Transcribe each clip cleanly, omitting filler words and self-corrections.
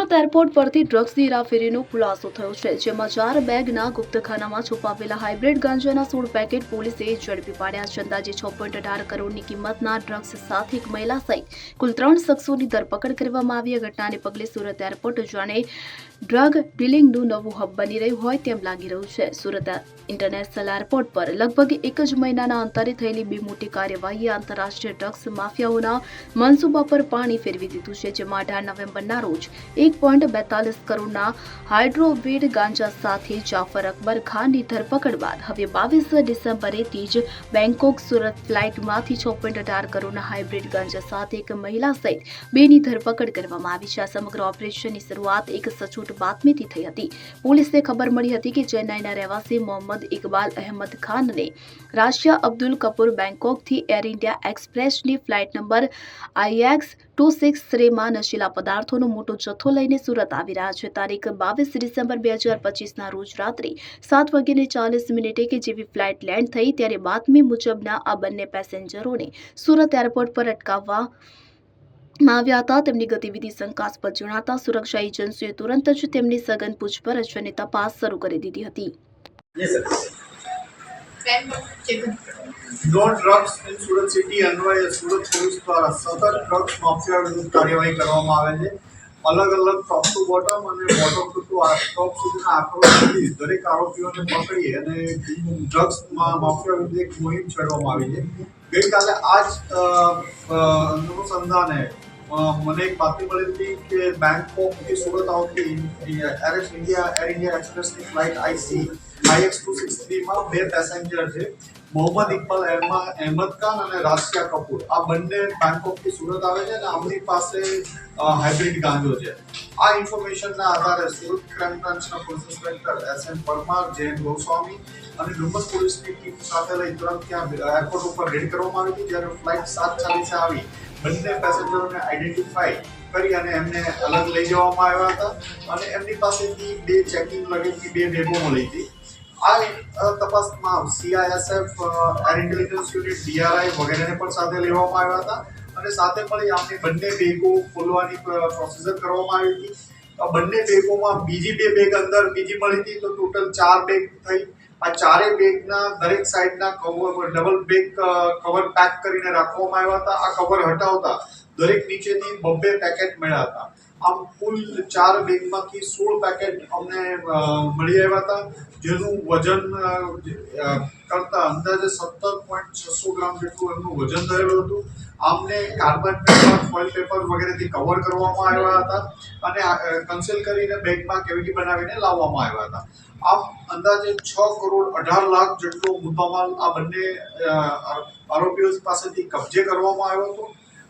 Surat airport પરથી ડ્રગ્સની હેરાફેરીનો ખુલાસો થયો છે, જેમાં 4 બેગના ગુપ્તખાનામાં છુપાવેલા હાઇબ્રિડ ગાંજાના 16 પેકેટ પોલીસે ઝડપી પાડ્યા છે. અંદાજે 6.18 કરોડની કિંમતના ડ્રગ્સ સાથે એક મહિલા સહિત કુલ 3 શખ્સોની ધરપકડ કરવામાં આવી. આ ઘટનાને પગલે સુરત એરપોર્ટ જાણે ડ્રગ ડીલિંગનું નવું હબ બની રહ્યું હોય તેમ લાગી રહ્યું છે. સુરત ઇન્ટરનેશનલ એરપોર્ટ પર લગભગ એક જ મહિનાના અંતરે થયેલી બે મોટી કાર્યવાહીએ આંતરરાષ્ટ્રીય ડ્રગ્સ માફિયાઓના મનસૂબા પર પાણી ફેરવી દીધું છે, જેમાં 18 નવેમ્બરના રોજ 1.42 કરોડના હાઇડ્રોવીડ ગાંજા સાથે જાફર અકબર ખાનની ધરપકડ બાદ હવે 22 ડિસેમ્બરેથી જ બેંકોક સુરત ફ્લાઇટમાંથી 6.18 કરોડના હાઇબ્રિડ ગાંજા સાથે એક મહિલા સહિત બેની ધરપકડ કરવામાં આવી છે. આ સમગ્ર ઓપરેશનની શરૂઆત એક સચોટ બાતમીથી થઈ હતી. પોલીસને ખબર મળી હતી કે ચેન્નાઈના રહેવાસી મોહમ્મદ ઇકબાલ અહેમદ ખાનને રાશિયા અબ્દુલ કપૂર બેંકોકથી એર ઇન્ડિયા એક્સપ્રેસની ફ્લાઇટ નંબર IX263 માં નશીલા પદાર્થોનો મોટો જથ્થો લઈને સુરત આવી રહ્યા છે. તારીખ 22 ડિસેમ્બર 2025ના રોજ રાત્રે 7:40 કે જેવી ફ્લાઇટ લેન્ડ થઈ ત્યારે બાતમી મુજબના આ બંને પેસેન્જરોને સુરત એરપોર્ટ પર અટકાવવામાં આવ્યા હતા. તેમની ગતિવિધિ શંકાસ્પદ જણાતા સુરક્ષા એજન્સીઓએ તુરંત જ તેમની સઘન પૂછપરછ અને તપાસ શરૂ કરી દીધી હતી. No drugs in Surat city અન્વયે સુરત પોલીસ દ્વારા સતત ડ્રગ્સ માફિયા વિરુદ્ધ કાર્યવાહી કરવામાં આવે છે. અલગ અલગ ટોપ ટુ બોટમ અને બોટમ ટુ ટોપ સુધીના આંકડો સુધી દરેક આરોપીઓને પકડી અને ડ્રગ્સ માફિયા વિરુદ્ધ એક મુહિમ છેડવામાં આવી છે. ગઈકાલે આ જ અનુસંધાને મને એક બાતમી મળી હતી કે બેંકોકથી સુરત આવતી એર ઇન્ડિયા એક્સપ્રેસની ફ્લાઇટ IX263 માં બે પેસેન્જર છે, મોહમ્મદ ઇકબાલ અહેમદ ખાન અને રાશિયા કપૂર. આ બંને બેંકોકથી સુરત આવે છે અને આમની પાસે હાઇબ્રિડ ગાંજો છે. આ ઇન્ફોર્મેશનના આધારે સુરત ક્રાઇમ બ્રાન્ચના police inspector SM Parmar, Jain Goswami અને ડુમસ પોલીસની ટીમ સાથે લઈ તુરંત ત્યાં એરપોર્ટ ઉપર રેડ કરવામાં આવી હતી. જ્યારે ફ્લાઇટ 7:40 આવી બંને પેસેન્જરોને આઈડેન્ટિફાઈ કરી અને એમને અલગ લઈ જવામાં આવ્યા હતા અને એમની પાસેથી બે ચેકિંગ લગેજની બે બેગો મળી હતી. આ તપાસમાં CISF, air intelligence unit, DRI વગેરેને પણ સાથે લેવામાં આવ્યા હતા અને સાથે મળી આમની બંને બેગો ખોલવાની પ્રોસીજર કરવામાં આવી હતી. બંને બેગોમાં બીજી બે બેગ અંદર બીજી મળી હતી, તો ટોટલ 4 બેગ થઈ. આ ચારે બેગના દરેક સાઈડના cover double bag cover pack કરીને રાખવામાં આવ્યા હતા. આ કવર હટાવતા દરેક નીચેથી 2 પેકેટ મળ્યા હતા. આમ કુલ 4 બેગમાંથી 16 પેકેટ અમને મળી આવ્યા હતા, જેનું વજન કરતા અંદાજે 17.600 ગ્રામ જેટલું એમનું વજન થયેલું હતું. આમને કાર્બન પેપર, ફોઇલ પેપર વગેરેથી કવર કરવામાં આવ્યા હતા અને કન્સીલ કરીને બેગમાં કેવિટી બનાવીને લાવવામાં આવ્યા હતા. આમ અંદાજે 6 કરોડ 18 લાખ જેટલો મુદ્દામાલ આ બંને આરોપીઓ પાસેથી કબજે કરવામાં આવ્યો હતો.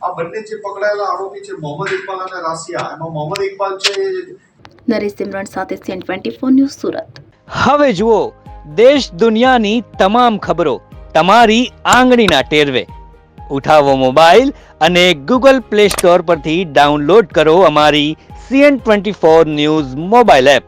આ બંને જે પકડાયેલા આરોપી છે મોહમ્મદ ઇકબાલ અને રાશિયા, એમાં મોહમ્મદ ઇકબાલ છે નરેશ સિમરન સાથે CN24 ન્યૂઝ સુરત. હવે જુઓ દેશ દુનિયાની તમામ ખબરો તમારી આંગળીના ટેરવે. ઉઠાવો મોબાઈલ અને Google Play Store પરથી ડાઉનલોડ કરો અમારી CN24 ન્યૂઝ મોબાઈલ એપ.